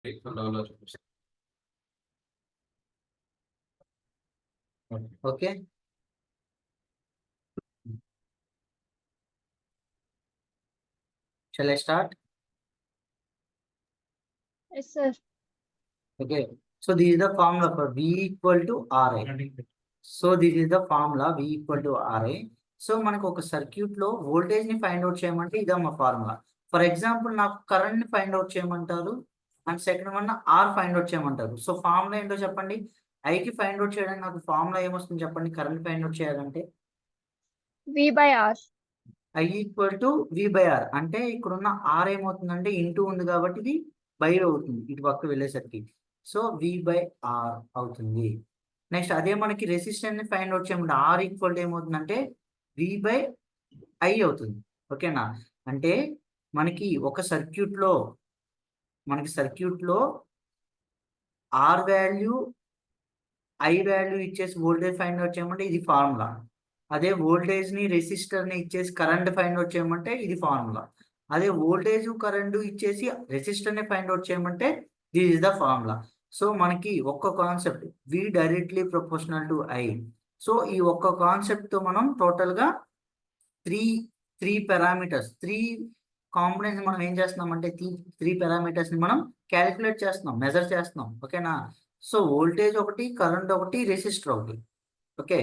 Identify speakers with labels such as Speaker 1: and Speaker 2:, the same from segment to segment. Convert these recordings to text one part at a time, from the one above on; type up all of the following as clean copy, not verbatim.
Speaker 1: Okay. Shall I start?
Speaker 2: Yes, sir.
Speaker 1: Okay. So this is the formula for V equal to RA. So this is the formula V equal to RA. So మనకు ఒక circuit లో voltage ని find out చేయమంటే ఇదమ్మా formula. For example నాకు current ని find out చేయమంటారు and second one or find out చేయమంటారు. సో ఫార్ములా ఏంటో చెప్పండి. ఐకి ఫైండ్ అవుట్ చేయడానికి నాకు ఫార్ములా ఏమొస్తుంది చెప్పండి. కరెంట్ ఫైండ్ అవుట్ చేయాలంటే
Speaker 2: V by R.
Speaker 1: I equal to V by R. అంటే ఇక్కడ ఉన్న ఆర్ ఏమవుతుందంటే ఇంటూ ఉంది కాబట్టి ఇది బై అవుతుంది ఇటు పక్క వెళ్ళేసరికి. సో వి బై ఆర్ అవుతుంది. నెక్స్ట్ అదే మనకి రెసిస్టెన్స్ ని ఫైండ్ అవుట్ చేయమంటే ఆర్ ఈక్వల్ టు ఏమవుతుందంటే వి బై ఐ అవుతుంది. ఓకేనా. అంటే మనకి ఒక సర్క్యూట్ లో ఆర్ వాల్యూ ఐ వాల్యూ ఇచ్చేసి వోల్టేజ్ ఫైండ్ అవుట్ చేయమంటే ఇది ఫార్ములా. అదే వోల్టేజ్ ని రెసిస్టర్ ని ఇచ్చేసి కరెంట్ ఫైండ్ అవుట్ చేయమంటే ఇది ఫార్ములా. అదే వోల్టేజ్ కరెంట్ ఇచ్చేసి రెసిస్టర్ ని ఫైండ్ అవుట్ చేయమంటే this is the formula. So మనకి ఒక్క concept V directly proportional to I. So ఈ ఒక్క కాన్సెప్ట్ తో మనం టోటల్ గా త్రీ పారామీటర్స్, త్రీ కాంపోనెంట్స్ మనం ఏం చేస్తున్నాం అంటే త్రీ పారామీటర్స్ ని మనం క్యాలిక్యులేట్ చేస్తున్నాం, మెజర్ చేస్తున్నాం. ఓకేనా. సో వోల్టేజ్ ఒకటి, కరెంట్ ఒకటి, రెసిస్టర్ ఒకటి. Okay.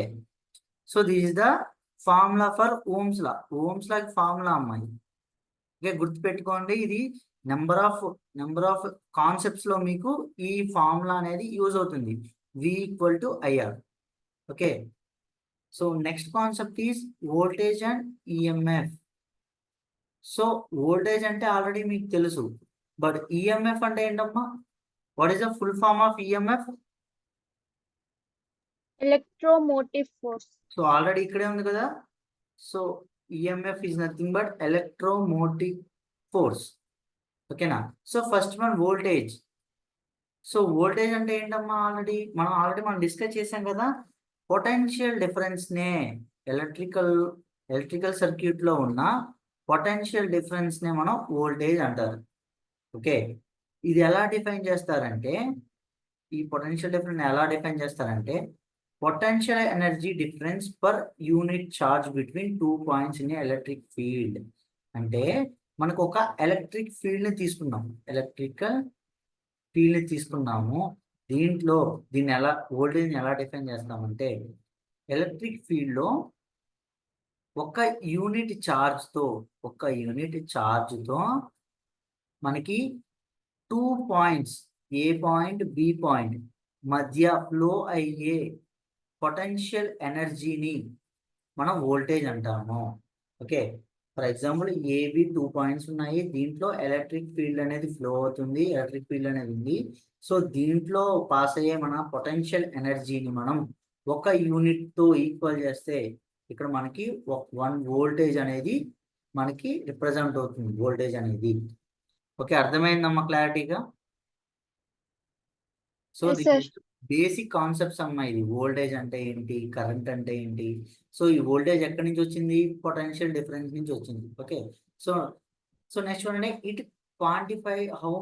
Speaker 1: So this is the formula for Ohm's law. Ohm's law formula అమ్మాయి. ఓకే, గుర్తుపెట్టుకోండి. ఇది నెంబర్ ఆఫ్ కాన్సెప్ట్స్ లో మీకు ఈ ఫార్ములా అనేది యూజ్ అవుతుంది. V equal to IR. Okay. So next concept is voltage and EMF. So voltage అంటే already మీకు తెలుసు, బట్ ఈఎంఎఫ్ అంటే ఏంటమ్మా? What is the full form of EMF?
Speaker 2: Electromotive force.
Speaker 1: So already ఇక్కడే ఉంది కదా. So EMF is nothing but electromotive force. ఓకేనా. So first one voltage. So voltage అంటే ఏంటమ్మా? ఆల్రెడీ మనం డిస్కస్ చేసాం కదా. పొటెన్షియల్ డిఫరెన్స్ నే ఎలక్ట్రికల్ సర్క్యూట్ లో ఉన్న పొటెన్షియల్ డిఫరెన్స్ నే మనం వోల్టేజ్ అంటారు. ఓకే. ఇది ఎలా డిఫైన్ చేస్తారంటే, ఈ పొటెన్షియల్ డిఫరెన్స్ ఎలా డిఫైన్ చేస్తారంటే potential energy difference per unit charge between 2 points in electric field. అంటే మనకు ఒక ఎలక్ట్రిక్ ఫీల్డ్ ని తీసుకున్నాము. దీన్ని ఎలా వోల్టేజ్ ని ఎలా డిఫైన్ చేస్తామంటే ఎలక్ట్రిక్ ఫీల్డ్ లో ఒక యూనిట్ ఛార్జ్ తో మనకి 2 points A point B point మధ్య ఫ్లో అయ్యే పొటెన్షియల్ ఎనర్జీని మనం వోల్టేజ్ అంటాము. Okay. For example AB 2 points ఉన్నాయి. దీంట్లో ఎలక్ట్రిక్ ఫీల్డ్ అనేది ఫ్లో అవుతుంది, ఎలక్ట్రిక్ ఫీల్డ్ అనేది ఉంది. సో దీంట్లో పాస్ అయ్యే మన పొటెన్షియల్ ఎనర్జీని మనం ఒక యూనిట్ తో ఈక్వల్ చేస్తే ఇక్కడ మనకి 1 వోల్టేజ్ అనేది మనకి రిప్రజెంట్ అవుతుంది, వోల్టేజ్ అనేది. ఓకే, అర్థమైందమ్మా క్లారిటీగా? So
Speaker 2: Yes,
Speaker 1: the
Speaker 2: sir.
Speaker 1: Basic concepts అమ్మా. ఇది వోల్టేజ్ అంటే ఏంటి, కరెంట్ అంటే ఏంటి. సో ఈ వోల్టేజ్ ఎక్కడి నుంచి వచ్చింది? పొటెన్షియల్ డిఫరెన్స్ నుంచి వచ్చింది. ఓకే. సో నెక్స్ట్ వన్ అంటే it quantify how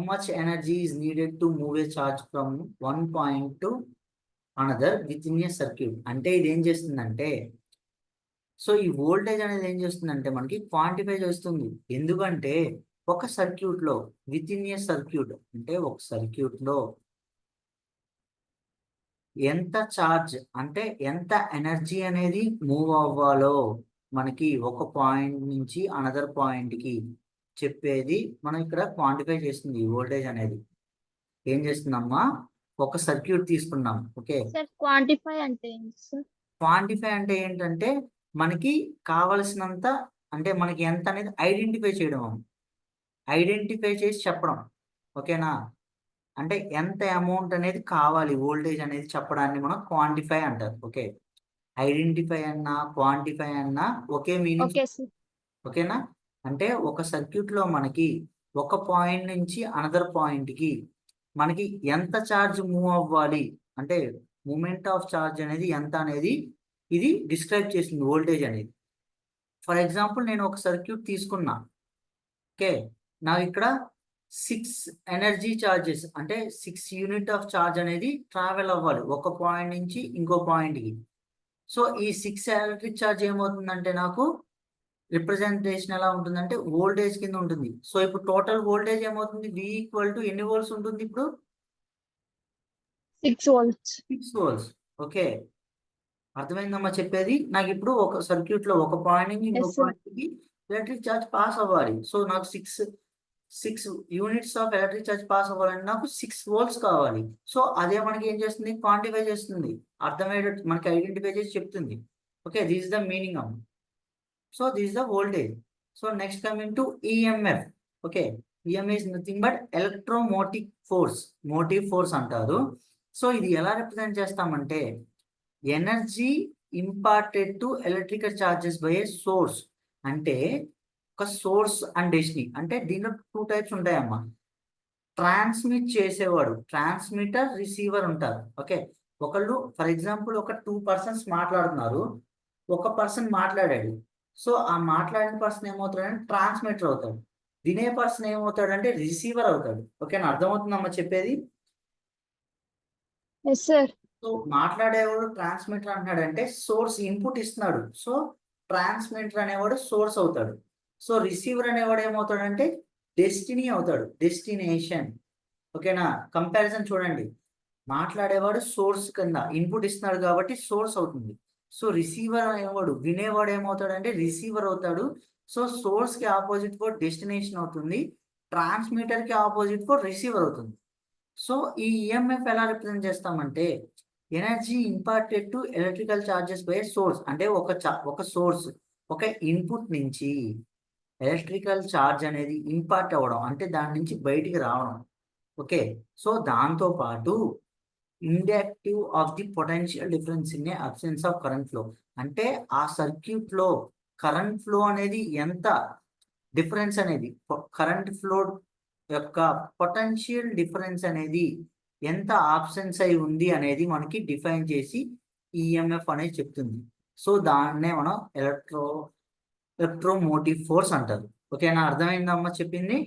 Speaker 1: much energy is needed to move A charge from one point to another with in a circuit. అంటే ఇది ఏం చేస్తుందంటే, సో ఈ వోల్టేజ్ అనేది ఏం చేస్తుందంటే మనకి క్వాంటిఫై చేస్తుంది. ఎందుకంటే ఒక సర్క్యూట్ లో విత్ ఇన్ ఏ సర్క్యూట్ అంటే ఒక సర్క్యూట్ లో ఎంత ఛార్జ్ అంటే ఎంత ఎనర్జీ అనేది మూవ్ అవ్వాలో మనకి ఒక పాయింట్ నుంచి అనదర్ పాయింట్ కి చెప్పేది మనం ఇక్కడ క్వాంటిఫై చేస్తుంది. ఈ వోల్టేజ్ అనేది ఏం చేస్తుందమ్మా? ఒక సర్క్యూట్ తీసుకున్నాం. ఓకే.
Speaker 2: Sir, quantify అంటే ఏంటి సార్?
Speaker 1: క్వాంటిఫై అంటే ఏంటంటే మనకి కావలసినంత, అంటే మనకి ఎంత అనేది ఐడెంటిఫై చేయడం, ఐడెంటిఫై చేసి చెప్పడం. ఓకేనా. అంటే ఎంత అమౌంట్ అనేది కావాలి వోల్టేజ్ అనేది చెప్పడాన్ని మనం క్వాంటిఫై అంటారు. ఓకే. ఐడెంటిఫై అన్నా క్వాంటిఫై అన్నా ఒకే మీనింగ్.
Speaker 2: Okay sir.
Speaker 1: ఓకేనా. అంటే ఒక సర్క్యూట్ లో మనకి ఒక పాయింట్ నుంచి అనదర్ పాయింట్ కి మనకి ఎంత ఛార్జ్ మూవ్ అవ్వాలి అంటే మూమెంట్ ఆఫ్ ఛార్జ్ అనేది ఎంత అనేది ఇది డిస్క్రైబ్ చేస్తుంది వోల్టేజ్ అనేది. ఫర్ ఎగ్జాంపుల్ నేను ఒక సర్క్యూట్ తీసుకున్నా. ఓకే. నా ఇక్కడ 6 ఎనర్జీ చార్జెస్ అంటే 6 యూనిట్ ఆఫ్ చార్జ్ అనేది ట్రావెల్ అవ్వాలి ఒక పాయింట్ నుంచి ఇంకో పాయింట్కి. సో ఈ 6 ఎలక్ట్రిక్ చార్జ్ ఏమవుతుందంటే నాకు రిప్రజెంటేషన్ ఎలా ఉంటుందంటే వోల్టేజ్ కింద ఉంటుంది. సో ఇప్పుడు టోటల్ వోల్టేజ్ ఏమవుతుంది, V ఈక్వల్ టు ఎన్ని వోల్ట్స్ ఉంటుంది ఇప్పుడు?
Speaker 2: 6 volts.
Speaker 1: 6 వోల్ట్స్. ఓకే, అర్థమైందమ్మా చెప్పేది? నాకు ఇప్పుడు ఒక సర్క్యూట్ లో ఒక పాయింట్ నుంచి ఇంకో
Speaker 2: Yes, sir.
Speaker 1: పాయింట్ కి ఎలక్ట్రిక్ చార్జ్ పాస్ అవ్వాలి. సో నాకు 6 units of electric charge pass అవ్వాలంటే నాకు 6 వోల్ట్స్ కావాలి. సో అదే మనకి ఏం చేస్తుంది, క్వాంటిఫై చేస్తుంది, అర్థమయ్యేటట్టు మనకి ఐడెంటిఫై చేసి చెప్తుంది. Okay, this is the meaning of. So this is the voltage. So next coming to EMF. Okay, EMF is nothing but electromotive force, motive force అంటారు. సో ఇది ఎలా రిప్రజెంట్ చేస్తామంటే energy imparted to electrical charges by a source. అంటే ఒక source and destiny. అంటే దీంట్లో 2 types ఉంటాయమ్మా. Transmit చేసేవాడు, ట్రాన్స్మిటర్, రిసీవర్ ఉంటారు. ఓకే, ఒకళ్ళు ఫర్ ఎగ్జాంపుల్ ఒక 2 పర్సన్స్ మాట్లాడుతున్నారు, ఒక పర్సన్ మాట్లాడాడు. సో ఆ మాట్లాడిన పర్సన్ ఏమవుతాడంటే ట్రాన్స్మిటర్ అవుతాడు, వినే పర్సన్ ఏమవుతాడంటే రిసీవర్ అవుతాడు. ఓకేనా, అర్థమవుతుందమ్మా చెప్పేది?
Speaker 2: Yes, sir.
Speaker 1: సో మాట్లాడేవాడు ట్రాన్స్మిటర్ అంటున్నాడంటే సోర్స్ ఇన్పుట్ ఇస్తున్నాడు. సో ట్రాన్స్మిటర్ అనేవాడు సోర్స్ అవుతాడు. సో రిసీవర్ అనేవాడు ఏమవుతాడంటే డెస్టినీ అవుతాడు, డెస్టినేషన్. ఓకేనా, కంపారిజన్ చూడండి. మాట్లాడేవాడు సోర్స్ కింద ఇన్పుట్ ఇస్తున్నాడు కాబట్టి సోర్స్ అవుతుంది. సో రిసీవర్ అనేవాడు, వినేవాడు ఏమవుతాడంటే రిసీవర్ అవుతాడు. సో సోర్స్ కి ఆపోజిట్ వర్డ్ డెస్టినేషన్ అవుతుంది, ట్రాన్స్మిటర్ కి ఆపోజిట్ వర్డ్ రిసీవర్ అవుతుంది. సో ఈ ఈఎంఎఫ్ ఎలా రిప్రజెంట్ చేస్తామంటే energy imparted to electrical charges by source. అంటే ఒక సోర్స్, ఒక ఇన్పుట్ నుంచి ఎలక్ట్రికల్ చార్జ్ అనేది ఇంపార్ట్ అవ్వడం, అంటే దాని నుంచి బయటికి రావడం. ఓకే, సో దాంతో పాటు inductive of the potential difference in a absence of current flow. అంటే ఆ సర్క్యూట్ లో కరెంట్ ఫ్లో అనేది ఎంత డిఫరెన్స్ అనేది, కరెంట్ ఫ్లో యొక్క పొటెన్షియల్ డిఫరెన్స్ అనేది ఎంత ఆబ్సెన్స్ అయి ఉంది అనేది మనకి డిఫైన్ చేసి ఈఎంఎఫ్ అనేది చెప్తుంది. సో దాన్నే మనం ఎలక్ట్రోమోటివ్ ఫోర్స్ అంటారు. ఓకేనా, అర్థమైందమ్మా చెప్పింది?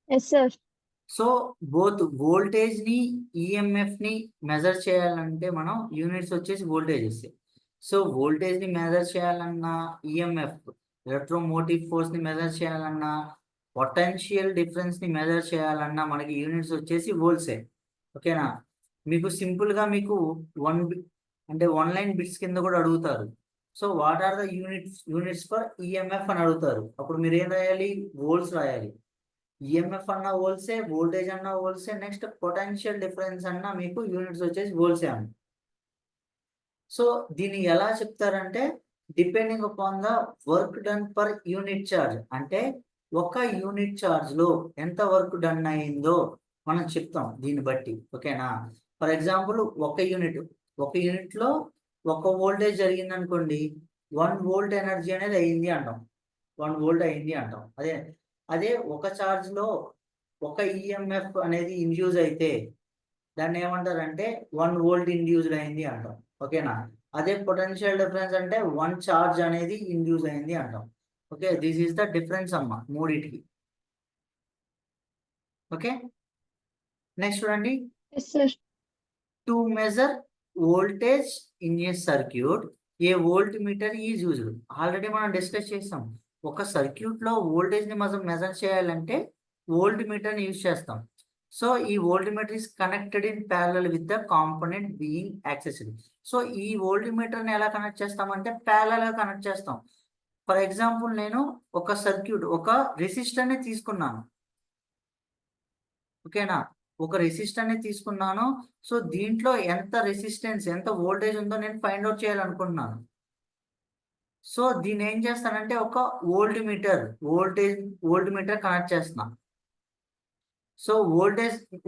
Speaker 2: Yes, sir.
Speaker 1: So both voltage ని ఈఎంఎఫ్ ని మెజర్ చేయాలంటే మనం యూనిట్స్ వచ్చేసి వోల్టేజెస్. సో వోల్టేజ్ ని మెజర్ చేయాలన్నా ఈఎంఎఫ్, ఎలక్ట్రోమోటివ్ ఫోర్స్ ని మెజర్ చేయాలన్నా, పొటెన్షియల్ డిఫరెన్స్ ని మెజర్ చేయాలన్నా మనకి యూనిట్స్ వచ్చేసి వోల్ట్సే. ఓకేనా, మీకు సింపుల్ గా మీకు అంటే 1 లైన్ బిట్స్ కింద కూడా అడుగుతారు. So what are the units for EMF అని అడుగుతారు. అప్పుడు మీరు ఏం రాయాలి, వోల్ట్స్ రాయాలి. ఈఎంఎఫ్ అన్న వోల్ట్సే, వోల్టేజ్ అన్న వోల్ట్సే, నెక్స్ట్ పొటెన్షియల్ డిఫరెన్స్ అన్న మీకు యూనిట్స్ వచ్చేసి వోల్ట్సే అన్న. సో దీన్ని ఎలా చెప్తారంటే depending upon the work done per unit charge. అంటే ఒక యూనిట్ చార్జ్ లో ఎంత వర్క్ డన్ అయిందో మనం చెప్తాం దీన్ని బట్టి. ఓకేనా, ఫర్ ఎగ్జాంపుల్ ఒక యూనిట్ లో 1 వోల్టేజ్ జరిగింది అనుకోండి, 1 వోల్ట్ ఎనర్జీ అనేది అయింది అంటాం, 1 వోల్ట్ అయింది అంటాం. అదే ఒక ఛార్జ్ లో ఒక ఈఎంఎఫ్ అనేది ఇండ్యూస్ అయితే దాన్ని ఏమంటారంటే 1 వోల్ట్ ఇండ్యూస్డ్ అయింది అంటాం. ఓకేనా, అదే పొటెన్షియల్ డిఫరెన్స్ అంటే 1 ఛార్జ్ అనేది ఇండ్యూస్ అయింది అంటాం. Okay, this is the difference అమ్మా మూడిటికి. ఓకే, నెక్స్ట్ చూడండి.
Speaker 2: Yes, sir.
Speaker 1: To measure voltage in a circuit A volt meter is used. Already మనం డిస్కస్ చేస్తాం, ఒక సర్క్యూట్ లో వోల్టేజ్ ని మెజర్ చేయాలంటే వోల్ట్ మీటర్ ని యూజ్ చేస్తాం. సో ఈ volt meter is connected in parallel with the component being accessed. So ఈ వోల్ట్ మీటర్ ని ఎలా కనెక్ట్ చేస్తామంటే ప్యారలల్ గా కనెక్ట్ చేస్తాం. ఫర్ ఎగ్జాంపుల్ నేను ఒక సర్క్యూట్, ఒక రెసిస్టర్ ని తీసుకున్నాను. ఓకేనా, ఒక రెసిస్టర్ ని తీసుకున్నాను. సో దీంట్లో ఎంత రెసిస్టెన్స్, ఎంత వోల్టేజ్ ఉందో నేను ఫైండ్ అవుట్ చేయాలనుకుంటున్నాను. సో దీన్ని ఏం చేస్తానంటే ఒక వోల్ట్ మీటర్ కనెక్ట్ చేస్తున్నా. సో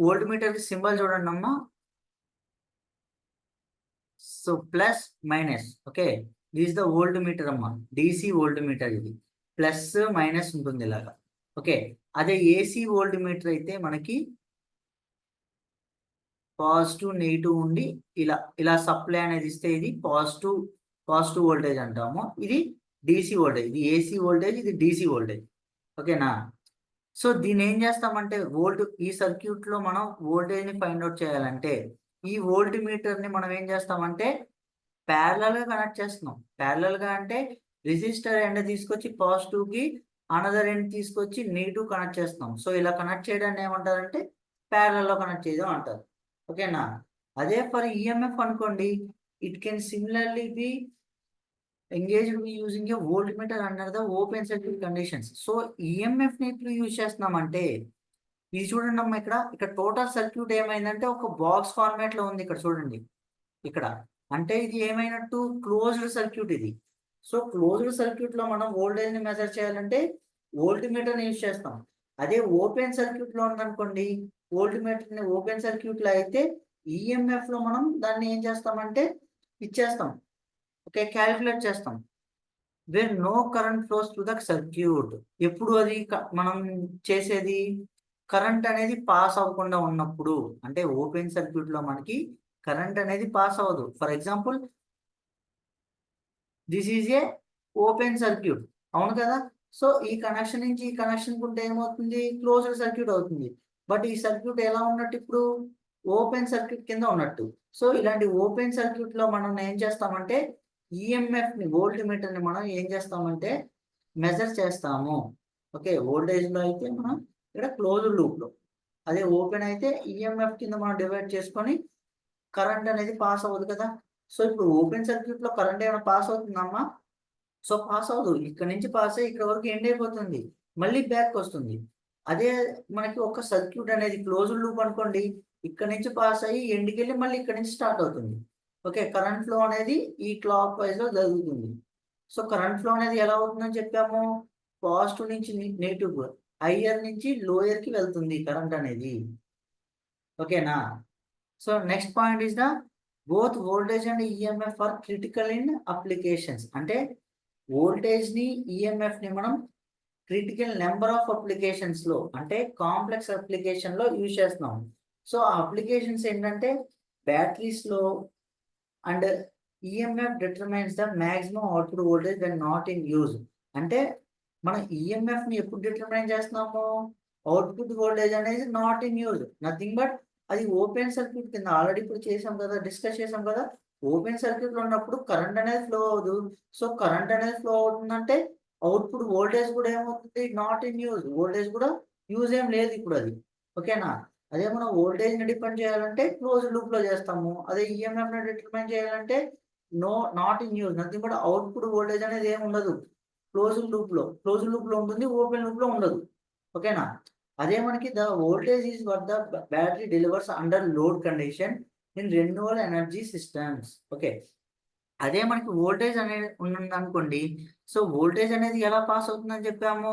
Speaker 1: వోల్ట్ మీటర్ కి సింబల్ చూడండి అమ్మా. So plus minus. Okay, this the volt meter అమ్మా, డిసి వోల్ట్ మీటర్. ఇది ప్లస్ మైనస్ ఉంటుంది ఇలాగా. ఓకే, అదే ఏసీ వోల్ట్ మీటర్ అయితే మనకి పాజిటివ్ నెగిటివ్ ఉండి ఇలా సప్లై అనేది ఇస్తే ఇది పాజిటివ్ వోల్టేజ్ అంటాము. ఇది డిసి వోల్టేజ్, ఇది ఏసీ వోల్టేజ్, ఇది డిసి వోల్టేజ్. ఓకేనా, సో దీన్ని ఏం చేస్తామంటే ఈ సర్క్యూట్ లో మనం వోల్టేజ్ ని ఫైండ్ అవుట్ చేయాలంటే ఈ వోల్ట్ మీటర్ ని మనం ఏం చేస్తామంటే ప్యారలల్ గా కనెక్ట్ చేస్తున్నాం. ప్యారలల్ గా అంటే రెసిస్టర్ ఎండ్ తీసుకొచ్చి పాజిటివ్ కి, అనదర్ ఎండ్ తీసుకొచ్చి నెగిటివ్ కనెక్ట్ చేస్తున్నాం. సో ఇలా కనెక్ట్ చేయడాన్ని ఏమంటారంటే ప్యారలల్ లో కనెక్ట్ చేయడం అంటారు. ఓకేనా? అదే ఫర్ ఈఎంఎఫ్ అనుకోండి, it can similarly be engaged we using a voltmeter under the open circuit conditions. So EMF ని ఎప్పుడు యూజ్ చేస్తున్నామంటే ఇది చూడండి అమ్మా, ఇక్కడ టోటల్ సర్క్యూట్ ఏమైందంటే ఒక బాక్స్ ఫార్మాట్ లో ఉంది. ఇక్కడ చూడండి, ఇక్కడ అంటే ఇది ఏమైనట్టు క్లోజ్డ్ సర్క్యూట్ ఇది. సో క్లోజ్డ్ సర్క్యూట్ లో మనం వోల్టేజ్ ని మెజర్ చేయాలంటే వోల్ట్ మీటర్ ని యూజ్ చేస్తాం. అదే ఓపెన్ సర్క్యూట్ లో ఉందనుకోండి, వోల్ట్ మీటర్ ని ఓపెన్ సర్క్యూట్ లో అయితే ఈఎంఎఫ్ లో మనం దాన్ని ఏం చేస్తామంటే ఇచ్చేస్తాం. ఓకే, క్యాలిక్యులేట్ చేస్తాం. Where no current flows to the circuit. ఎప్పుడు అది మనం చేసేది కరెంట్ అనేది పాస్ అవ్వకుండా ఉన్నప్పుడు, అంటే ఓపెన్ సర్క్యూట్ లో మనకి కరెంట్ అనేది పాస్ అవ్వదు. For example this is a open circuit, అవును కదా? సో ఈ కనెక్షన్ నుంచి ఈ కనెక్షన్ ఉంటే ఏమవుతుంది, క్లోజ్డ్ సర్క్యూట్ అవుతుంది. బట్ ఈ సర్క్యూట్ ఎలా ఉన్నట్టు ఇప్పుడు ఓపెన్ సర్క్యూట్ కింద ఉన్నట్టు. సో ఇలాంటి ఓపెన్ సర్క్యూట్ లో మనం ఏం చేస్తామంటే ఈఎంఎఫ్ ని, వోల్ట్ మీటర్ ని మనం ఏం చేస్తామంటే మెజర్ చేస్తాము. ఓకే, వోల్టేజ్ లో అయితే మనం ఇక్కడ క్లోజ్డ్ లూప్ లో, అదే ఓపెన్ అయితే ఈఎంఎఫ్ కింద మనం డివైడ్ చేసుకొని కరెంట్ అనేది పాస్ అవ్వదు కదా. సో ఇప్పుడు ఓపెన్ సర్క్యూట్ లో కరెంట్ ఏమైనా పాస్ అవుతుందమ్మా? సో పాస్ అవ్వదు. ఇక్కడ నుంచి పాస్ అయ్యి ఇక్కడ వరకు ఎండ్ అయిపోతుంది, మళ్ళీ బ్యాక్ వస్తుంది. అదే మనకి ఒక సర్క్యూట్ అనేది క్లోజ్డ్ లూప్ అనుకోండి, ఇక్కడ నుంచి పాస్ అయ్యి ఎండ్కి వెళ్ళి మళ్ళీ ఇక్కడ నుంచి స్టార్ట్ అవుతుంది. ఓకే, కరెంట్ ఫ్లో అనేది ఈ క్లాక్ వైజ్ లో జరుగుతుంది. సో కరెంట్ ఫ్లో అనేది ఎలా అవుతుందని చెప్పాము, పాజిటివ్ నుంచి నెగిటివ్, హయ్యర్ నుంచి లోయర్ కి వెళ్తుంది కరెంట్ అనేది. ఓకేనా? So next point is the both voltage and EMF are critical in applications. అంటే వోల్టేజ్ ని ఈఎంఎఫ్ ని మనం క్రిటికల్ నెంబర్ ఆఫ్ అప్లికేషన్స్ లో, అంటే కాంప్లెక్స్ అప్లికేషన్ లో యూజ్ చేస్తున్నాం. సో ఆ అప్లికేషన్స్ ఏంటంటే బ్యాటరీస్ లో, and EMF determines the maximum output voltage when not in use. అంటే మనం ఈఎంఎఫ్ ని ఎప్పుడు డిటర్మైన్ చేస్తున్నాము, అవుట్పుట్ వోల్టేజ్ అనేది not in use, nothing but అది ఓపెన్ సర్క్యూట్ కింద ఆల్రెడీ ఇప్పుడు చేసాం కదా, డిస్కస్ చేసాం కదా. ఓపెన్ సర్క్యూట్ లో ఉన్నప్పుడు కరెంట్ అనేది ఫ్లో అవ్వదు. సో కరెంట్ అనేది ఫ్లో అవుతుందంటే అవుట్పుట్ వోల్టేజ్ కూడా ఏమవుతుంది, నాట్ ఇన్ యూజ్, వోల్టేజ్ కూడా యూజ్ ఏం లేదు ఇప్పుడు అది. ఓకేనా? అదే మనం వోల్టేజ్ ని డిపెండ్ చేయాలంటే క్లోజ్ లూప్ లో చేస్తాము. అదే ఈఎంఎఫ్ ని డిటర్మైన్ చేయాలంటే not in use, nothing but output voltage అనేది ఏమి ఉండదు క్లోజ్ లూప్ లో ఉంటుంది, ఓపెన్ లూప్ లో ఉండదు. ఓకేనా? అదే మనకి the voltage is what the battery delivers under load condition in renewal energy systems. Okay, అదే మనకి వోల్టేజ్ అనేది ఉన్నది అనుకోండి. సో వోల్టేజ్ అనేది ఎలా పాస్ అవుతుందని చెప్పాము,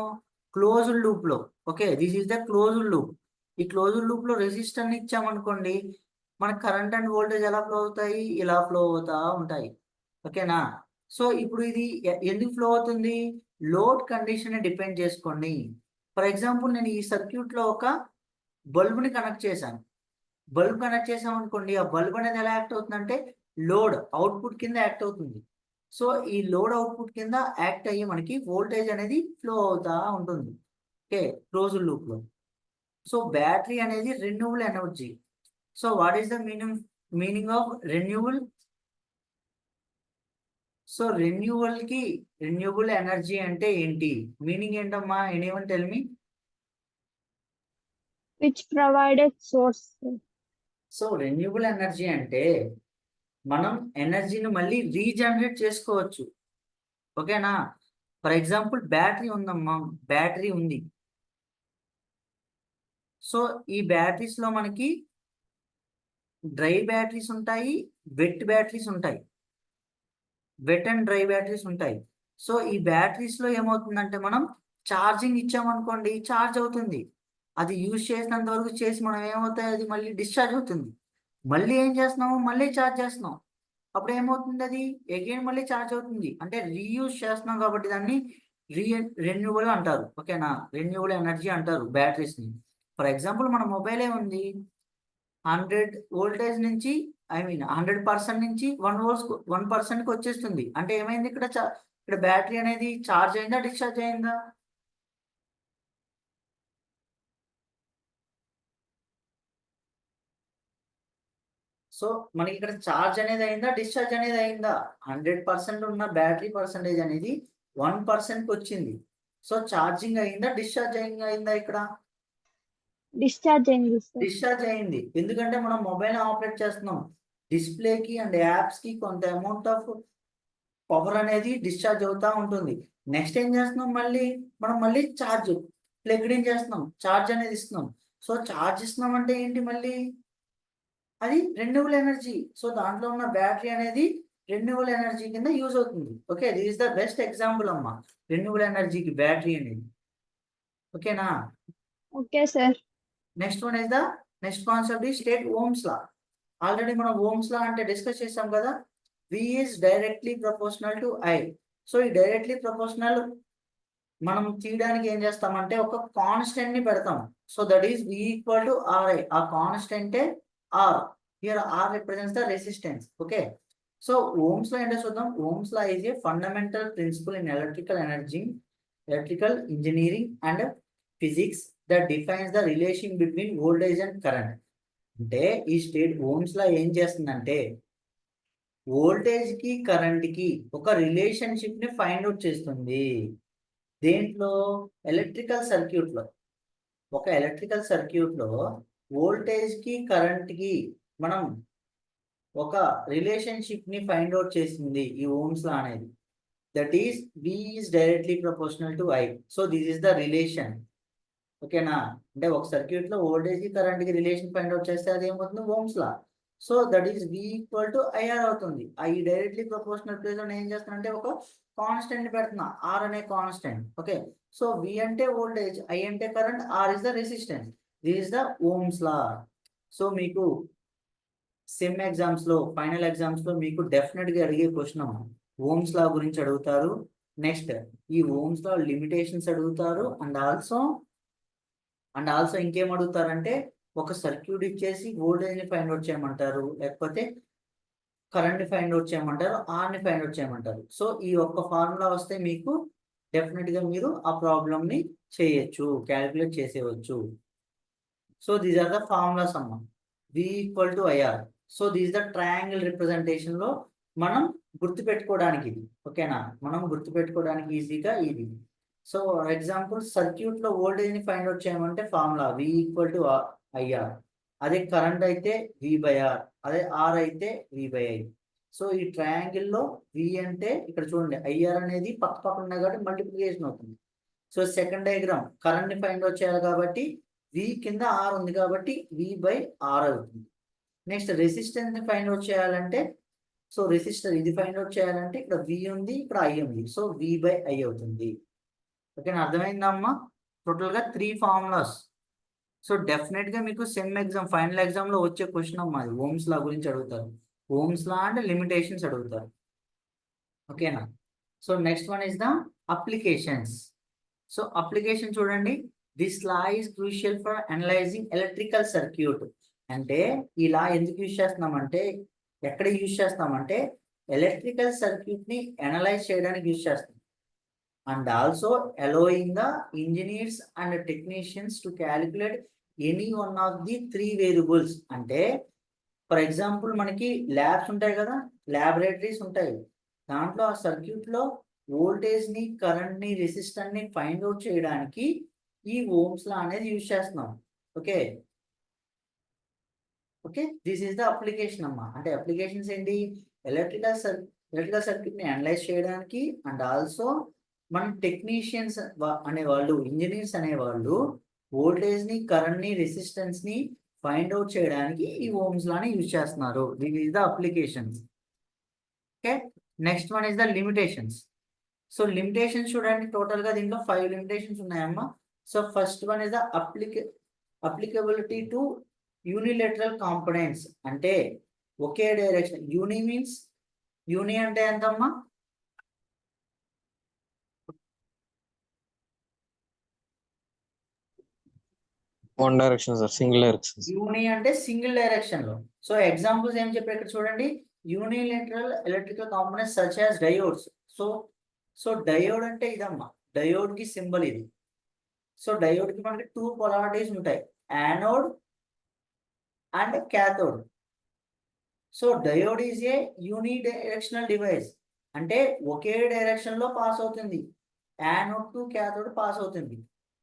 Speaker 1: క్లోజ్డ్ లూప్ లో. Okay, this is the closed loop. ఈ క్లోజ్డ్ లూప్ లో రెసిస్టర్ ని ఇచ్చామనుకోండి, మనకి కరెంట్ అండ్ వోల్టేజ్ ఎలా ఫ్లో అవుతాయి, ఇలా ఫ్లో అవుతా ఉంటాయి. ఓకేనా? సో ఇప్పుడు ఇది ఎందుకు ఫ్లో అవుతుంది, లోడ్ కండిషన్ ని డిపెండ్ చేసుకోండి. ఫర్ ఎగ్జాంపుల్ నేను ఈ సర్క్యూట్ లో ఒక బల్బ్ ని కనెక్ట్ చేశాను. బల్బ్ కనెక్ట్ చేసాం అనుకోండి, ఆ బల్బ్ అనేది ఎలా యాక్ట్ అవుతుందంటే లోడ్ అవుట్పుట్ కింద యాక్ట్ అవుతుంది. సో ఈ లోడ్ అవుట్పుట్ కింద యాక్ట్ అయ్యి మనకి వోల్టేజ్ అనేది ఫ్లో అవుతా ఉంటుంది. ఓకే, క్లోజ్డ్ లూప్ లో. సో బ్యాటరీ అనేది renewal energy. So what is the meaning of renewal? So renewal energy అంటే ఏంటి, మీనింగ్ ఏంటమ్మా, anyone tell me?
Speaker 2: which provided source.
Speaker 1: So renewal energy అంటే మనం ఎనర్జీని మళ్ళీ రీజనరేట్ చేసుకోవచ్చు. ఓకేనా? ఫర్ ఎగ్జాంపుల్ బ్యాటరీ ఉందమ్మా, బ్యాటరీ ఉంది. సో ఈ బ్యాటరీస్ లో మనకి డ్రై బ్యాటరీస్ ఉంటాయి, వెట్ బ్యాటరీస్ ఉంటాయి, వెట్ అండ్ డ్రై బ్యాటరీస్ ఉంటాయి. సో ఈ బ్యాటరీస్ లో ఏమవుతుందంటే మనం ఛార్జింగ్ ఇచ్చామనుకోండి, ఛార్జ్ అవుతుంది. అది యూజ్ చేసినంత వరకు చేసి మనం ఏమవుతాయి, అది మళ్ళీ డిశ్చార్జ్ అవుతుంది. మళ్ళీ ఏం చేస్తున్నాము, మళ్ళీ ఛార్జ్ చేస్తున్నాం. అప్పుడు ఏమవుతుంది, అది అగైన్ మళ్ళీ ఛార్జ్ అవుతుంది. అంటే రీయూజ్ చేస్తున్నాం కాబట్టి దాన్ని రెన్యూవల్ అంటారు. ఓకేనా? రెన్యూవల్ ఎనర్జీ అంటారు బ్యాటరీస్ ని. ఫర్ ఎగ్జాంపుల్ మన మొబైలే ఉంది, 100 వోల్టేజ్ నుంచి 100% నుంచి 1% కి వచ్చేస్తుంది. అంటే ఏమైంది, ఇక్కడ బ్యాటరీ అనేది ఛార్జ్ అయిందా, డిశ్చార్జ్ అయిందా? సో మనకి ఇక్కడ ఛార్జ్ అనేది అయిందా, డిశ్చార్జ్ అనేది అయిందా? 100% ఉన్న బ్యాటరీ పర్సంటేజ్ అనేది 1%కి వచ్చింది. సో ఛార్జింగ్ అయిందా, డిశ్చార్జింగ్ అయిందా? ఇక్కడ
Speaker 2: డిశ్చార్జ్ అయింది సార్.
Speaker 1: డిశ్చార్జ్ అయింది. ఎందుకంటే మనం మొబైల్ ఆపరేట్ చేస్తున్నాం. డిస్ప్లేకి అండ్ యాప్స్కి కొంత అమౌంట్ ఆఫ్ పవర్ అనేది డిశ్చార్జ్ అవుతూ ఉంటుంది. నెక్స్ట్ ఏం చేస్తున్నాం, మనం మళ్ళీ ఛార్జ్ ప్లగ్డ్ ఇన్ చేస్తున్నాం, ఛార్జ్ అనేది ఇస్తున్నాం. సో ఛార్జ్ ఇస్తున్నాం అంటే ఏంటి, మళ్ళీ అది రెన్యూవబుల్ ఎనర్జీ. సో దాంట్లో ఉన్న బ్యాటరీ అనేది రెన్యూవబుల్ ఎనర్జీ కింద యూజ్ అవుతుంది. Okay, this is the best example అమ్మా, రెన్యూవబుల్ ఎనర్జీకి బ్యాటరీ అనేది. ఓకేనా?
Speaker 2: Okay sir.
Speaker 1: నెక్స్ట్ కాన్సెప్ట్ ఈ స్టేట్ ఓమ్స్ లా. ఆల్రెడీ మనం ఓమ్స్ లా అంటే డిస్కస్ చేసాం కదా. V is directly proportional to I. So ఈ డైరెక్ట్లీ ప్రపోర్షనల్ మనం తీయడానికి ఏం చేస్తామంటే ఒక కాన్స్టెంట్ ని పెడతాం. So that is V equal to Ri. ఆ కాన్స్టెంటే R. Here R represents the resistance. Okay, so Ohm's law ఏంటో చూద్దాం. Ohm's law is a fundamental principle in electrical engineering and physics that defines the relation between voltage and current. అంటే ఈ state Ohm's లా ఏం చేస్తుందంటే voltage కి current కి ఒక relationship ని ఫైండ్ అవుట్ చేస్తుంది. దేంట్లో? ఎలక్ట్రికల్ సర్క్యూట్ లో. ఒక ఎలక్ట్రికల్ సర్క్యూట్ లో వోల్టేజ్ కి కరెంట్ కి మనం ఒక రిలేషన్షిప్ ని ఫైండ్ అవుట్ చేసింది ఈ ఓమ్స్ లా అనేది. That is V is directly proportional to I. So this is the relation. ఓకేనా? అంటే ఒక సర్క్యూట్ లో వోల్టేజ్ కి కరెంట్ కి రిలేషన్ ఫైండ్ అవుట్ చేస్తే అది ఏమవుతుంది, Ohm's law. So that is V equal to IR అవుతుంది. ఆ ఈ డైరెక్ట్లీ ప్రపోర్షనల్ ప్లేస్ లో ఏం చేస్తానంటే ఒక కాన్స్టెంట్ పెడుతున్నా, R అనే కాన్స్టెంట్. ఓకే, సో V అంటే వోల్టేజ్, I అంటే current, R is the resistance. This is the Ohm's law. So మీకు సెమ్ ఎగ్జామ్స్ లో, ఫైనల్ ఎగ్జామ్స్ లో మీకు డెఫినెట్ గా అడిగే క్వశ్చన్ ఓమ్స్ లా గురించి అడుగుతారు. నెక్స్ట్ ఈ ఓమ్స్ లా లిమిటేషన్స్ అడుగుతారు. అండ్ ఆల్సో ఇంకేం అడుగుతారంటే ఒక సర్క్యూట్ ఇచ్చేసి వోల్టేజ్ ని ఫైండ్ అవుట్ చేయమంటారు, లేకపోతే కరెంట్ ని ఫైండ్ అవుట్ చేయమంటారు, ఆర్ ని ఫైండ్ అవుట్ చేయమంటారు. సో ఈ ఒక్క ఫార్ములా వస్తే మీకు డెఫినెట్ గా మీరు ఆ ప్రాబ్లమ్ ని చేయొచ్చు, క్యాలిక్యులేట్ చేసేయచ్చు. So these are the formulas అమ్మా. V equal to IR. So these the triangle representation లో మనం గుర్తుపెట్టుకోవడానికి ఇది. ఓకేనా? మనం గుర్తుపెట్టుకోవడానికి ఈజీగా ఇది. సో ఎగ్జాంపుల్ సర్క్యూట్ లో వోల్టేజ్ ని ఫైండ్ అవుట్ చేయమంటే formula V equal to IR. అదే కరెంట్ అయితే V/R, అదే R అయితే V/I. సో ఈ ట్రయాంగిల్ లో V అంటే ఇక్కడ చూడండి, IR అనేది పక్క పక్కన ఉన్నాయి కాబట్టి మల్టిప్లికేషన్ అవుతుంది. సో సెకండ్ డయాగ్రామ్ కరెంట్ ని ఫైండ్ అవుట్ చేయాలి కాబట్టి V కింద R ఉంది కాబట్టి V/R అవుతుంది. నెక్స్ట్ రెసిస్టెన్స్ ని ఫైండ్ అవుట్ చేయాలంటే, సో రెసిస్టర్ ఇది ఫైండ్ అవుట్ చేయాలంటే ఇక్కడ V ఉంది, ఇక్కడ I ఉంది. సో V/I అవుతుంది. ఓకేనా? అర్థమైందా అమ్మా? టోటల్ గా 3 ఫార్ములాస్. సో డెఫినెట్ గా మీకు సెమ్ ఎగ్జామ్, ఫైనల్ ఎగ్జామ్ లో వచ్చే క్వశ్చన్ అమ్మా, ఓమ్స్ లా గురించి అడుగుతారు. ఓమ్స్ లా అండ్ లిమిటేషన్స్ అడుగుతారు. ఓకేనా? So next one is the applications. So application చూడండి. This law is crucial for analysing electrical circuit. అంటే ఈ లా ఎందుకు యూజ్ చేస్తున్నామంటే, ఎక్కడ యూజ్ చేస్తామంటే ఎలక్ట్రికల్ సర్క్యూట్ ని అనలైజ్ చేయడానికి యూజ్ చేస్తాం. And also allowing the engineers and technicians to calculate any one of the 3 variables. అంటే ఫర్ ఎగ్జాంపుల్ మనకి ల్యాబ్స్ ఉంటాయి కదా, ల్యాబొరేటరీస్ ఉంటాయి. దాంట్లో ఆ సర్క్యూట్ లో వోల్టేజ్ ని, కరెంట్ ని, రెసిస్టర్ ని ఫైండ్ అవుట్ చేయడానికి ఈ ఓమ్స్ లా అనేది యూజ్ చేస్తున్నాం. Okay, this is the application అమ్మా. అంటే అప్లికేషన్స్ ఏంటి? ఎలక్ట్రికల్ సర్క్యూట్ ని అనలైజ్ చేయడానికి, అండ్ ఆల్సో మన టెక్నీషియన్స్ అనేవాళ్ళు, ఇంజనీర్స్ అనేవాళ్ళు వోల్టేజ్ ని, కరెంట్ ని, రెసిస్టెన్స్ ని ఫైండ్ అవుట్ చేయడానికి ఈ ఓమ్స్ లాని యూజ్ చేస్తున్నారు. This is the applications. Okay, next one is the limitations. So limitations చూడండి, టోటల్ గా దీంట్లో 5 లిమిటేషన్స్ ఉన్నాయమ్మా. So first one is the applicability to unilateral components. అంటే ఒకే డైరెక్షన్. యూని అంటే ఎంతమ్మా?
Speaker 3: One direction sir, single direction.
Speaker 1: Uni అంటే single direction లో. సో ఎగ్జాంపుల్స్ ఏం చెప్పారు ఇక్కడ చూడండి. Unilateral electrical components such as diodes. So diode అంటే ఇదమ్మా, డయోడ్ కి సింబల్ ఇది. సో డయోడ్ కి మనకి 2 పొలారిటీస్ ఉంటాయి, anode and cathode. So diode is a unidirectional device, అంటే ఒకే డైరెక్షన్ లో పాస్ అవుతుంది, యానోడ్ టు క్యాథోడ్ పాస్ అవుతుంది.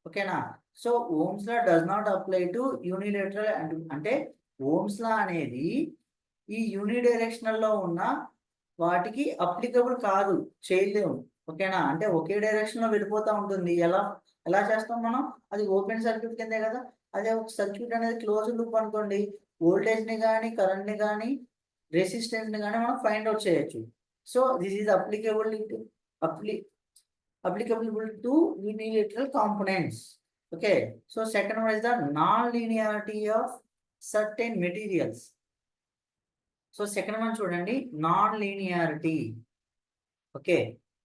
Speaker 1: ఓకేనా? So Ohm's law does not apply to unilateral, అంటే ఓమ్స్ లా అనేది ఈ యూనిడైరెక్షనల్ లో ఉన్న వాటికి అప్లికబుల్ కాదు, చేయలేము. ఓకేనా? అంటే ఒకే డైరెక్షన్ లో వెళ్ళిపోతూ ఉంటుంది. ఎలా ఎలా చేస్తాం మనం? అది ఓపెన్ సర్క్యూట్ కిందే కదా. అదే ఒక సర్క్యూట్ అనేది క్లోజ్ లూప్ అనుకోండి, వోల్టేజ్ ని కానీ కరెంట్ ని కానీ రెసిస్టెన్స్ ని కానీ మనం ఫైండ్ అవుట్ చేయొచ్చు. So this is applicable to unilateral components. Okay, so second one is the non-linearity of certain materials. So second one చూడండి, non-linearity. ఓకే,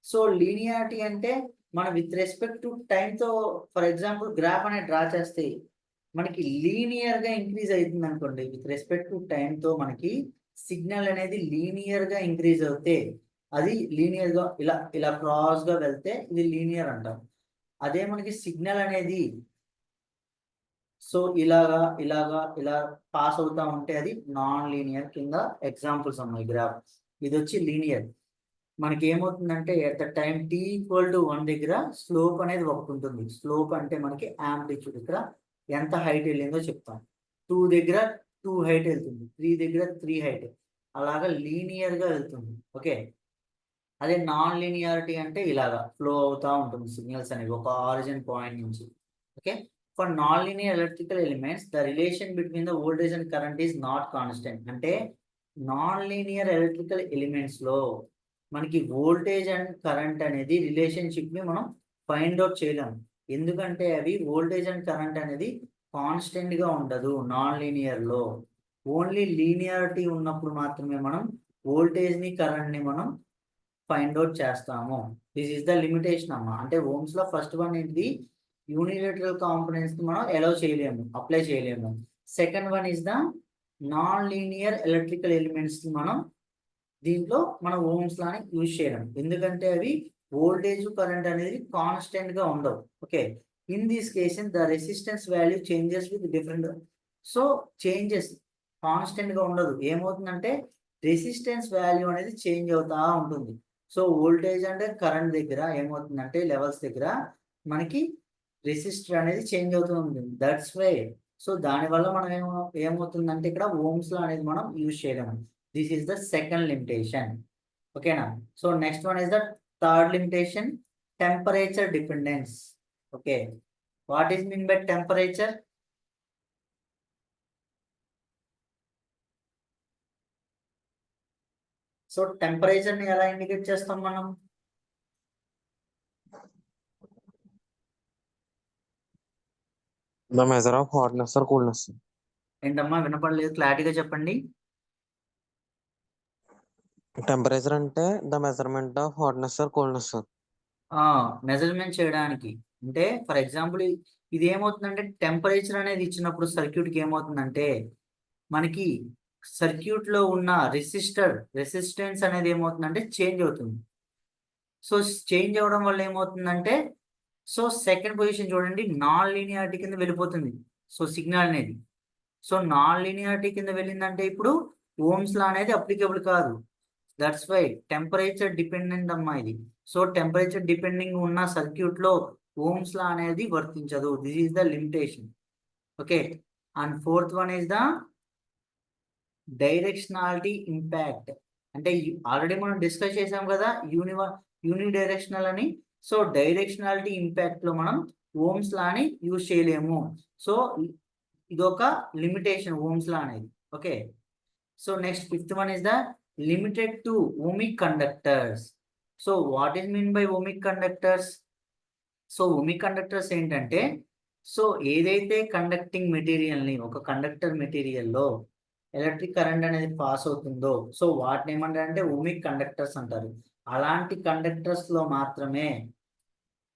Speaker 1: సో లీనియారిటీ అంటే మనం విత్ రెస్పెక్ట్ టు టైంతో, ఫర్ ఎగ్జాంపుల్ గ్రాఫ్ అనేది draw చేస్తే మనకి linear గా increase అవుతుంది అనుకోండి, విత్ రెస్పెక్ట్ టు టైంతో మనకి సిగ్నల్ అనేది లీనియర్ గా ఇంక్రీజ్ అవుతే అది లీనియర్ గా ఇలా ఇలా క్రాస్ గా వెళ్తే ఇది లీనియర్ అంటాం. అదే మనకి సిగ్నల్ అనేది సో ఇలాగా ఇలాగా ఇలా పాస్ అవుతా ఉంటే అది నాన్ లీనియర్ కింద ఎగ్జాంపుల్స్ ఉన్నాయి. గ్రాఫ్ ఇది వచ్చి లీనియర్. మనకి ఏమవుతుందంటే ఎట్ ద టైం t = 1 దగ్గర స్లోప్ అనేది ఒకటి ఉంటుంది. స్లోప్ అంటే మనకి యాంప్లిట్యూడ్, ఇక్కడ ఎంత హైట్ వెళ్ళిందో చెప్తాం. 2 దగ్గర 2 హైట్ వెళ్తుంది, 3 దగ్గర 3 హైట్, అలాగా లీనియర్ గా వెళ్తుంది. ఓకే, అదే నాన్ లీనియారిటీ అంటే ఇలాగా ఫ్లో అవుతా ఉంటుంది సిగ్నల్స్ అనేవి ఒక ఆరిజిన్ పాయింట్ నుంచి. Okay, for non linear electrical elements the relation between the voltage and current is not constant. అంటే నాన్ లీనియర్ ఎలక్ట్రికల్ ఎలిమెంట్స్ లో మనకి వోల్టేజ్ అండ్ కరెంట్ అనేది రిలేషన్షిప్ ని మనం ఫైండ్ అవుట్ చేయలేము. ఎందుకంటే అవి వోల్టేజ్ అండ్ కరెంట్ అనేది కాన్స్టెంట్ గా ఉండదు నాన్ లీనియర్ లో. ఓన్లీ లీనియారిటీ ఉన్నప్పుడు మాత్రమే మనం వోల్టేజ్ ని కరెంట్ ని మనం ఫైండ్ అవుట్ చేస్తాము. దిస్ ఈస్ ద లిమిటేషన్ అమ్మా. అంటే ఓమ్స్ లో ఫస్ట్ వన్ ఏంటిది, యూనిలేటరల్ కాంపోనెంట్స్ ని మనం అలౌ చేయలేము, అప్లై చేయలేము. Second one is the non linear electrical elements ని మనం దీంట్లో మనం ఓమ్స్ లాని యూజ్ చేయడం, ఎందుకంటే అవి వోల్టేజ్ కరెంట్ అనేది కాన్స్టెంట్ గా ఉండవు. Okay, in this case the resistance value changes with different. So changes constant గా ఉండదు, ఏమవుతుందంటే రెసిస్టెన్స్ వాల్యూ అనేది చేంజ్ అవుతా ఉంటుంది. సో వోల్టేజ్ అంటే కరెంట్ దగ్గర ఏమవుతుందంటే లెవెల్స్ దగ్గర మనకి రెసిస్టర్ అనేది చేంజ్ అవుతూ ఉంటుంది. That's why. సో దానివల్ల మనం ఏమవుతుందంటే ఇక్కడ ఓమ్స్ లా అనేది మనం యూజ్ చేయలేము. This is the second limitation. ఓకేనా? So next one is the third limitation, temperature dependence. Okay, what is mean by temperature? So temperature ని ఎలా ఇండికేట్ చేస్తాం మనం?
Speaker 3: The measure of hotness or coolness.
Speaker 1: ఏంటమ్మా వినపడలేదు, క్లారిటీగా చెప్పండి.
Speaker 3: Temperature అంటే the measurement of hotness or coolness.
Speaker 1: Measurement చేయడానికి, అంటే ఫర్ ఎగ్జాంపుల్ ఇది ఏమవుతుందంటే టెంపరేచర్ అనేది ఇచ్చినప్పుడు సర్క్యూట్కి ఏమవుతుందంటే మనకి సర్క్యూట్ లో ఉన్న రెసిస్టెన్స్ అనేది ఏమవుతుందంటే చేంజ్ అవుతుంది. సో చేంజ్ అవ్వడం వల్ల ఏమవుతుందంటే సో సెకండ్ పొజిషన్ చూడండి, నాన్ లీనియారిటీ కింద వెళ్ళిపోతుంది. సో సిగ్నల్ అనేది సో నాన్ లీనియారిటీ కింద వెళ్ళిందంటే ఇప్పుడు ఓమ్స్ లా అనేది అప్లికబుల్ కాదు. దట్స్ వై టెంపరేచర్ డిపెండెంట్ అమ్మా ఇది. సో టెంపరేచర్ డిపెండింగ్ ఉన్న సర్క్యూట్ లో ఓమ్స్ లా అనేది వర్తించదు. This is the limitation. Okay, and fourth one is the directionality impact. అంటే ఆల్రెడీ మనం డిస్కస్ చేసాం కదా యూనిడైరెక్షనల్ అని. సో డైరెక్షనాలిటీ ఇంపాక్ట్ లో మనం ఓమ్స్ లా అని యూజ్ చేయలేము. సో ఇదొక లిమిటేషన్ ఓమ్స్ లా అనేది. Okay, so next fifth one is the limited to ohmic conductors. So what is mean by ohmic conductors? So ohmic conductors ఏంటంటే so ఏదైతే conducting material ని ఒక కండక్టర్ మెటీరియల్ లో electric current అనేది pass అవుతుందో so వాటిని ఏమంటారంటే ohmic కండక్టర్స్ అంటారు. అలాంటి కండక్టర్స్ లో మాత్రమే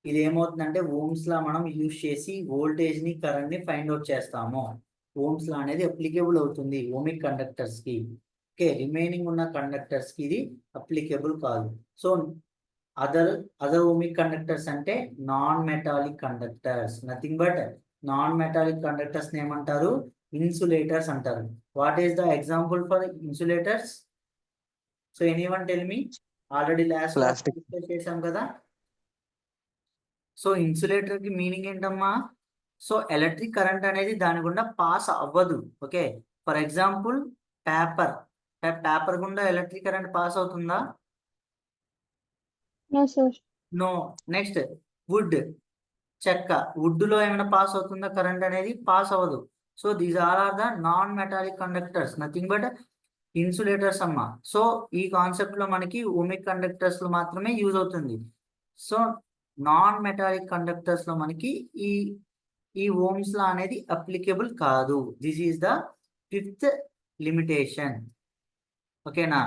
Speaker 1: ఇది ఏమవుతుందంటే ఓమ్స్ లా మనం యూజ్ చేసి వోల్టేజ్ ని కరెంట్ ని ఫైండ్ అవుట్ చేస్తాము. ఓమ్స్ లా అనేది అప్లికేబుల్ అవుతుంది ohmic కండక్టర్స్ కి. ఓకే, రిమైనింగ్ ఉన్న కండక్టర్స్ కి ఇది అప్లికేబుల్ కాదు. సో అదర్ ohmic కండక్టర్స్ అంటే non metallic conductors, nothing but non metallic conductors ఏమంటారు, ఇన్సులేటర్స్ అంటారు. What is the example for insulators? So anyone tell me. Already last
Speaker 3: Plastic.
Speaker 1: Discuss చేసాం కదా. So insulator కి meaning ఏంటమ్మా? So electric current అనేది దాని గుండా పాస్ అవ్వదు. ఓకే, ఫర్ ఎగ్జాంపుల్ పేపర్ గుండా ఎలక్ట్రిక్ కరెంట్ పాస్ అవుతుందా?
Speaker 2: No sir.
Speaker 1: No. Next wood, చెక్క, వుడ్ లో ఏమైనా పాస్ అవుతుందా కరెంట్ అనేది? పాస్ అవ్వదు. So these are the non metallic conductors, nothing but insulators అమ్మా. సో ఈ కాన్సెప్ట్ లో మనకి ఓమిక్ కండక్టర్స్ లో మాత్రమే యూజ్ అవుతుంది. సో నాన్ మెటాలిక్ కండక్టర్స్ లో మనకి ఈ ఓమ్స్ లా అనేది అప్లికేబుల్ కాదు. This is the 5th limitation. ఓకేనా?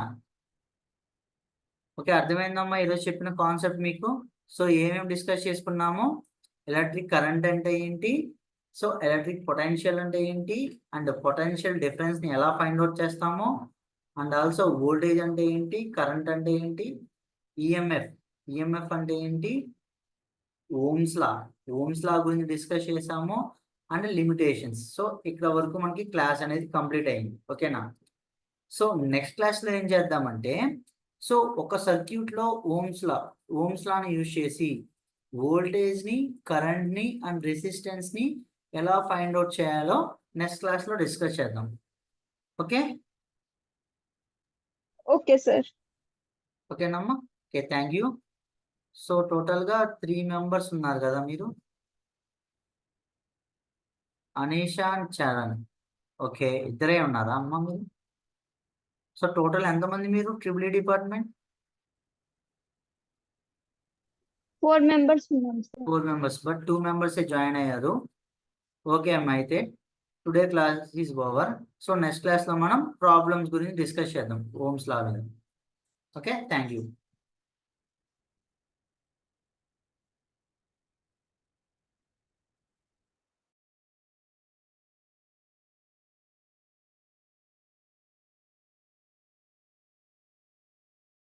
Speaker 1: ఓకే, అర్థమైందమ్మా ఈరోజు చెప్పిన కాన్సెప్ట్ మీకు? సో ఏమేమి డిస్కస్ చేసుకున్నాము? ఎలక్ట్రిక్ కరెంట్ అంటే ఏంటి, సో ఎలక్ట్రిక్ పొటెన్షియల్ అంటే ఏంటి, అండ్ పొటెన్షియల్ డిఫరెన్స్ ని ఎలా ఫైండ్ అవుట్ చేస్తామో, అండ్ ఆల్సో వోల్టేజ్ అంటే ఏంటి, కరెంట్ అంటే ఏంటి, ఈఎంఎఫ్ అంటే ఏంటి, ఓమ్స్ లా గురించి డిస్కస్ చేసాము, అండ్ లిమిటేషన్స్. సో ఇక్కడ వరకు మనకి క్లాస్ అనేది కంప్లీట్ అయింది. ఓకేనా? సో నెక్స్ట్ క్లాస్ లో ఏం చేద్దామంటే, సో ఒక సర్క్యూట్ లో ఓమ్స్ లాని యూజ్ చేసి వోల్టేజ్ ని, కరెంట్ ని అండ్ రెసిస్టెన్స్ ని ఎలా ఫైండ్ అవుట్ చేయాలో నెక్స్ట్ క్లాస్ లో డిస్కస్ చేద్దాం. Okay
Speaker 2: okay sir.
Speaker 1: ఓకేనమ్మా. Okay, thank you. So total గా 3 మెంబర్స్ ఉన్నారు కదా మీరు, అనీషా అండ్ చరణ్. ఓకే, ఇద్దరే ఉన్నారా అమ్మా మీరు? సో టోటల్ ఎంతమంది మీరు ట్రిపుల్ డిపార్ట్మెంట్?
Speaker 2: 4 మెంబర్స్ ఉన్నాం sir.
Speaker 1: 4 members, but 2 members join అయ్యారు. ఓకే అమ్మా, అయితే today class is over. So next class లో మనం ప్రాబ్లమ్స్ గురించి డిస్కస్ చేద్దాం ఓమ్స్ లా మీద. Okay, thank you.